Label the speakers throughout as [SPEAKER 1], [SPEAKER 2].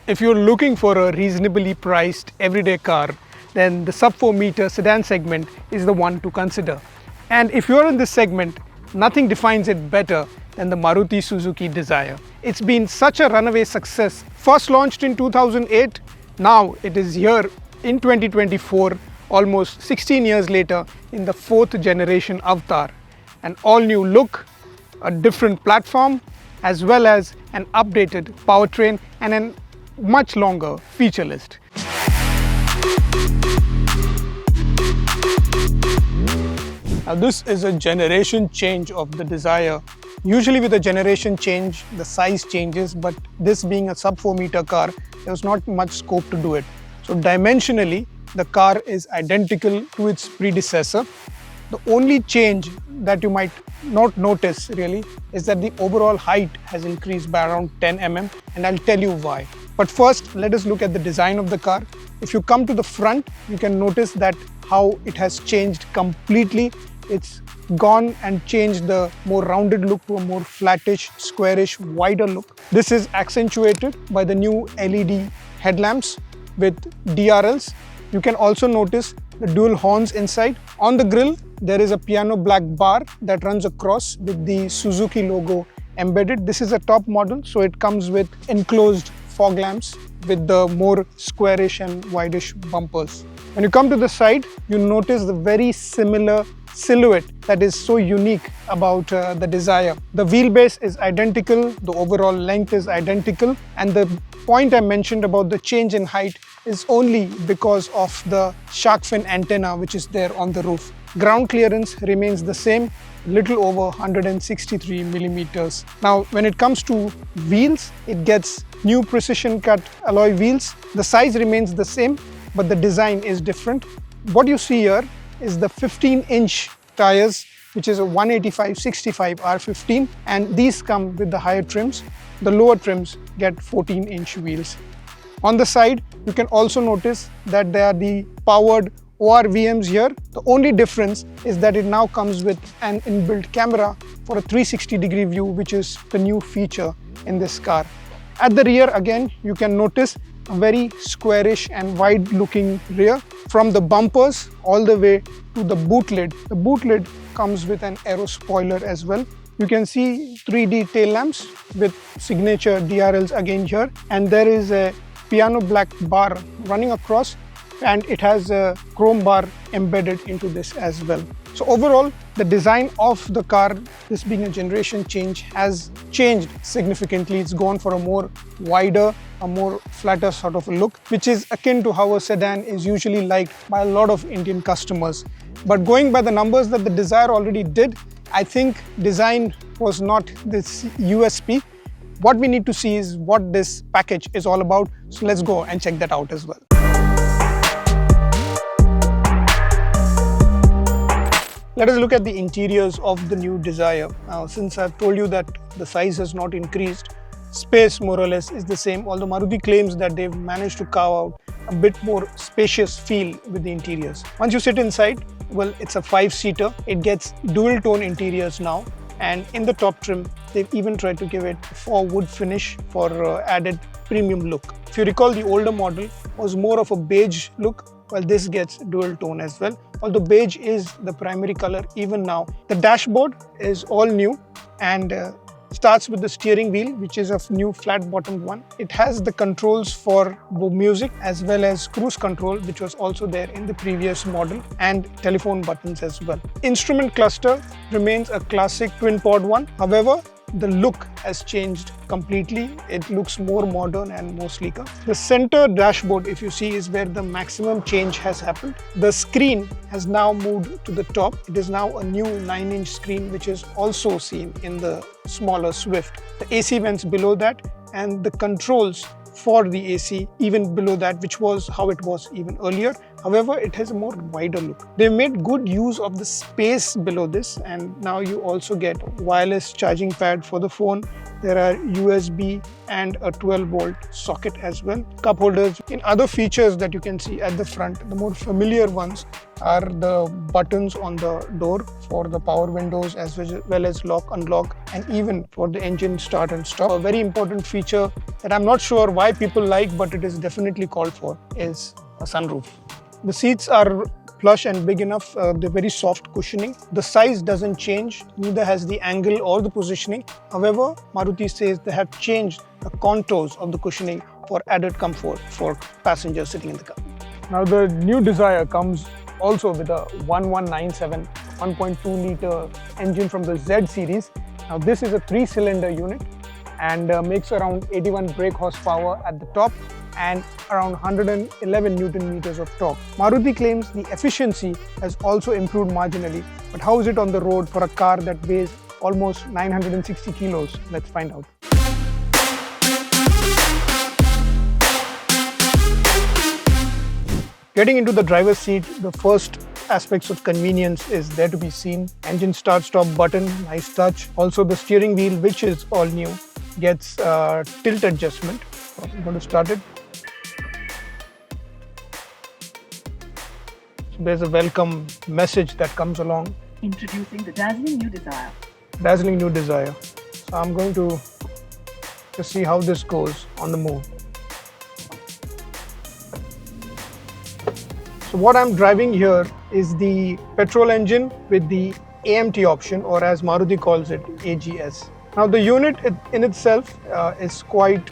[SPEAKER 1] If you're looking for a reasonably priced everyday car, then the sub 4 meter sedan segment is the one to consider. And if you're in this segment, nothing defines it better than the Maruti Suzuki Dzire. It's been such a runaway success. First launched in 2008, now it is here in 2024, almost 16 years later, in the 4th generation avatar. An all-new look, a different platform, as well as an updated powertrain and a much longer feature list. Now this is a generation change of the Dzire. Usually with a generation change, the size changes, but this being a sub 4 meter car, there was not much scope to do it. So dimensionally, the car is identical to its predecessor. The only change that you might not notice really is that the overall height has increased by around 10 mm, and I'll tell you why. But first, let us look at the design of the car. If you come to the front, you can notice that how it has changed completely. It's gone and changed the more rounded look to a more flattish, squarish, wider look. This is accentuated by the new LED headlamps with DRLs. You can also notice the dual horns inside. On the grille, there is a piano black bar that runs across with the Suzuki logo embedded. This is a top model, so it comes with enclosed fog lamps with the more squarish and wideish bumpers. When you come to the side, you notice the very similar silhouette that is so unique about the Dzire. The wheelbase is identical, the overall length is identical, and the point I mentioned about the change in height is only because of the shark fin antenna which is there on the roof. Ground clearance remains the same, little over 163 millimeters. Now, when it comes to wheels, it gets new precision cut alloy wheels. The size remains the same, but the design is different. What you see here is the 15-inch tires, which is a 185/65 R15, and these come with the higher trims. The lower trims get 14-inch wheels. On the side, you can also notice that there are the powered ORVMs here. The only difference is that it now comes with an inbuilt camera for a 360-degree view, which is the new feature in this car. At the rear, again, you can notice a very squarish and wide-looking rear. From the bumpers all the way to the boot lid. The boot lid comes with an aero spoiler as well. You can see 3D tail lamps with signature DRLs again here, and there is a piano black bar running across, and it has a chrome bar embedded into this as well. So overall, the design of the car, this being a generation change, has changed significantly. It's gone for a more wider, a more flatter sort of a look, which is akin to how a sedan is usually liked by a lot of Indian customers. But going by the numbers that the Dzire already did, I think design was not this USP. What we need to see is what this package is all about. So let's go and check that out as well. Let us look at the interiors of the new Dzire. Now, since I've told you that the size has not increased, space more or less is the same, although Maruti claims that they've managed to carve out a bit more spacious feel with the interiors. Once you sit inside, well, it's a 5-seater. It gets dual tone interiors now, and in the top trim, they've even tried to give it a 4 wood finish for added premium look. If you recall, the older model was more of a beige look, while this gets dual tone as well. Although beige is the primary color even now. The dashboard is all new and starts with the steering wheel, which is a new flat bottomed one. It has the controls for music as well as cruise control, which was also there in the previous model, and telephone buttons as well. Instrument cluster remains a classic twin pod one. However, the look has changed completely. It looks more modern and more sleeker. The center dashboard, if you see, is where the maximum change has happened. The screen has now moved to the top. It is now a new 9-inch screen, which is also seen in the smaller Swift. The AC vents below that, and the controls for the AC even below that, which was how it was even earlier. However, it has a more wider look. They made good use of the space below this, and now you also get wireless charging pad for the phone. There are USB and a 12-volt socket as well. Cup holders. In other features that you can see at the front, the more familiar ones are the buttons on the door for the power windows as well as lock, unlock, and even for the engine start and stop. A very important feature that I'm not sure why people like, but it is definitely called for, is a sunroof. The seats are plush and big enough. They're very soft cushioning. The size doesn't change, neither has the angle or the positioning. However, Maruti says they have changed the contours of the cushioning for added comfort for passengers sitting in the car. Now the new Dzire comes also with a 1197 1.2 litre engine from the Z series. Now this is a 3-cylinder unit and makes around 81 brake horsepower at the top and around 111 Newton meters of torque. Maruti claims the efficiency has also improved marginally, but how is it on the road for a car that weighs almost 960 kilos? Let's find out. Getting into the driver's seat, the first aspects of convenience is there to be seen. Engine start-stop button, nice touch. Also the steering wheel, which is all new, gets tilt adjustment. So I'm going to start it. So there's a welcome message that comes along.
[SPEAKER 2] Introducing the dazzling new Dzire.
[SPEAKER 1] Dazzling new Dzire. So I'm going to just see how this goes on the move. So what I'm driving here is the petrol engine with the AMT option, or as Maruti calls it, AGS. Now the unit in itself is quite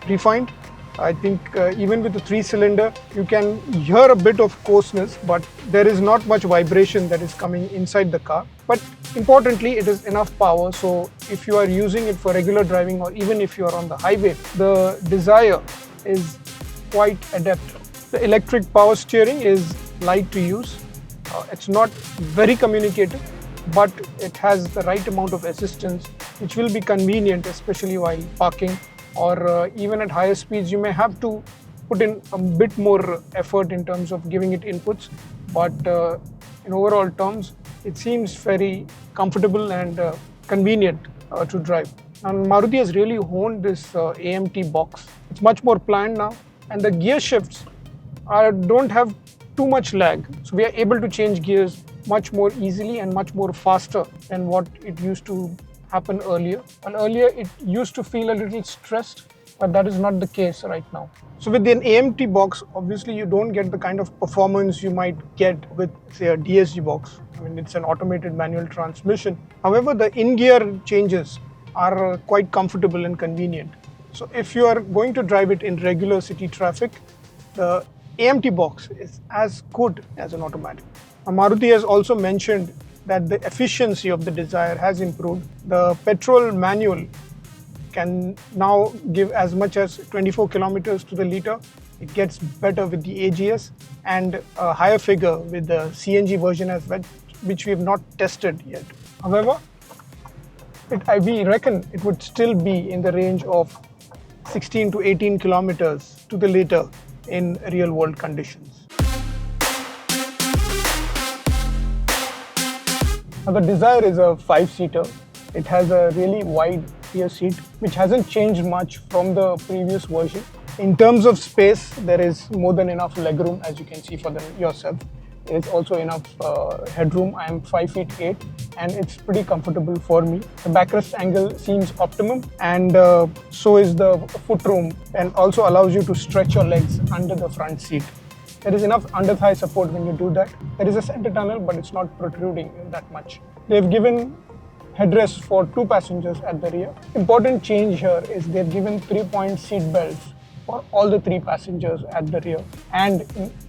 [SPEAKER 1] refined. I think even with the 3-cylinder, you can hear a bit of coarseness, but there is not much vibration that is coming inside the car. But importantly, it is enough power, so if you are using it for regular driving or even if you are on the highway, the Dzire is quite adept. The electric power steering is light to use. It's not very communicative, but it has the right amount of assistance, which will be convenient, especially while parking or even at higher speeds. You may have to put in a bit more effort in terms of giving it inputs, but in overall terms, it seems very comfortable and convenient to drive. And Maruti has really honed this AMT box. It's much more planned now, and the gear shifts don't have too much lag. So we are able to change gears much more easily and much more faster than what it used to happen earlier. And earlier it used to feel a little stressed, but that is not the case right now. So with an AMT box, obviously you don't get the kind of performance you might get with, say, a DSG box. I mean, it's an automated manual transmission. However, the in-gear changes are quite comfortable and convenient. So if you are going to drive it in regular city traffic, the AMT box is as good as an automatic. Maruti has also mentioned that the efficiency of the Dzire has improved. The petrol manual can now give as much as 24 kilometers to the liter. It gets better with the AGS and a higher figure with the CNG version as well, which we have not tested yet. However, we reckon it would still be in the range of 16 to 18 kilometers to the liter in real world conditions. Now the Dzire is a 5-seater. It has a really wide rear seat, which hasn't changed much from the previous version. In terms of space, there is more than enough legroom, as you can see for yourself. There is also enough headroom. I am 5'8" and it's pretty comfortable for me. The backrest angle seems optimum, and so is the footroom, and also allows you to stretch your legs under the front seat. There is enough under-thigh support when you do that. There is a center tunnel, but it's not protruding that much. They've given headrests for 2 passengers at the rear. Important change here is they've given 3-point seat belts for all the 3 passengers at the rear. And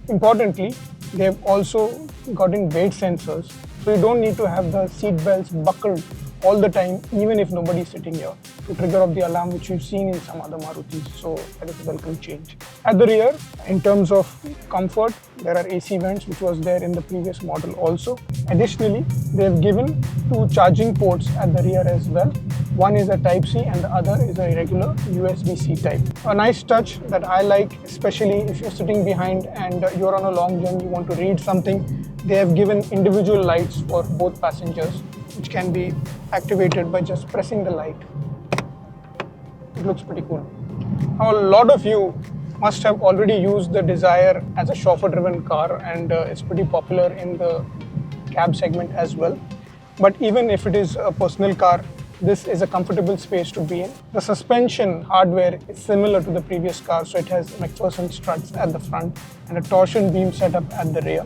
[SPEAKER 1] importantly, they've also gotten weight sensors, so you don't need to have the seat belts buckled all the time, even if nobody's sitting here, to trigger off the alarm which you've seen in some other Marutis. So that is a welcome change. At the rear, in terms of comfort, there are AC vents, which was there in the previous model also. Additionally, they have given 2 charging ports at the rear as well. One is a Type-C and the other is a regular USB-C type. A nice touch that I like, especially if you're sitting behind and you're on a long journey, you want to read something, they have given individual lights for both passengers, which can be activated by just pressing the light. It looks pretty cool. Now, a lot of you must have already used the Dzire as a chauffeur-driven car, and it's pretty popular in the cab segment as well. But even if it is a personal car, this is a comfortable space to be in. The suspension hardware is similar to the previous car, so it has McPherson struts at the front and a torsion beam setup at the rear.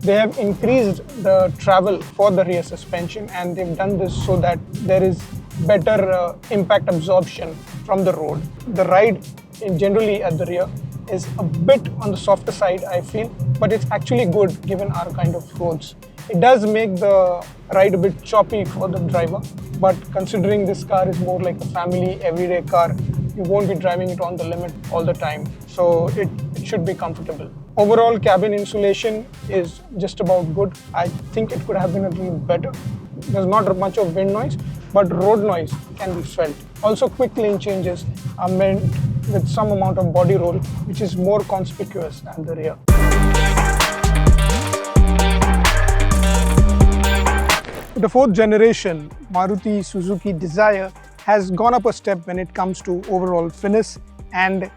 [SPEAKER 1] They have increased the travel for the rear suspension, and they've done this so that there is better impact absorption from the road. The ride generally at the rear is a bit on the softer side, I feel, but it's actually good given our kind of roads. It does make the ride a bit choppy for the driver, but considering this car is more like a family everyday car, you won't be driving it on the limit all the time, so it should be comfortable. Overall cabin insulation is just about good. I think it could have been a little better. There's not much of wind noise, but road noise can be felt. Also, quick lane changes are meant with some amount of body roll, which is more conspicuous at the rear. The 4th generation Maruti Suzuki Dzire has gone up a step when it comes to overall finish and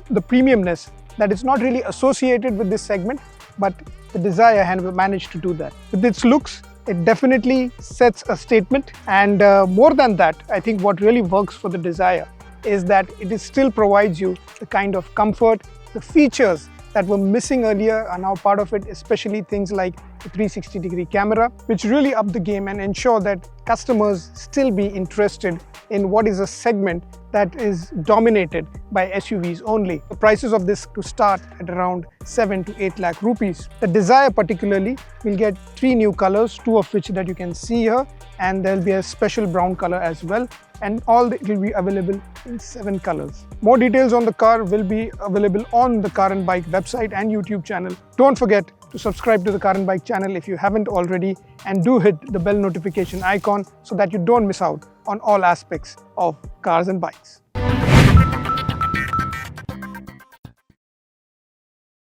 [SPEAKER 1] the premiumness that is not really associated with this segment, but the Dzire has managed to do that. With its looks, it definitely sets a statement, and more than that, I think what really works for the Dzire is that it still provides you the kind of comfort, the features that were missing earlier are now part of it, especially things like the 360-degree camera, which really up the game and ensure that customers still be interested in what is a segment that is dominated by SUVs only. The prices of this to start at around 7 to 8 lakh rupees. The Dzire particularly will get 3 new colors, 2 of which that you can see here, and there will be a special brown color as well, and it will be available in 7 colors. More details on the car will be available on the Car and Bike website and YouTube channel. Don't forget to subscribe to the Car and Bike channel if you haven't already, and do hit the bell notification icon so that you don't miss out on all aspects of cars and bikes.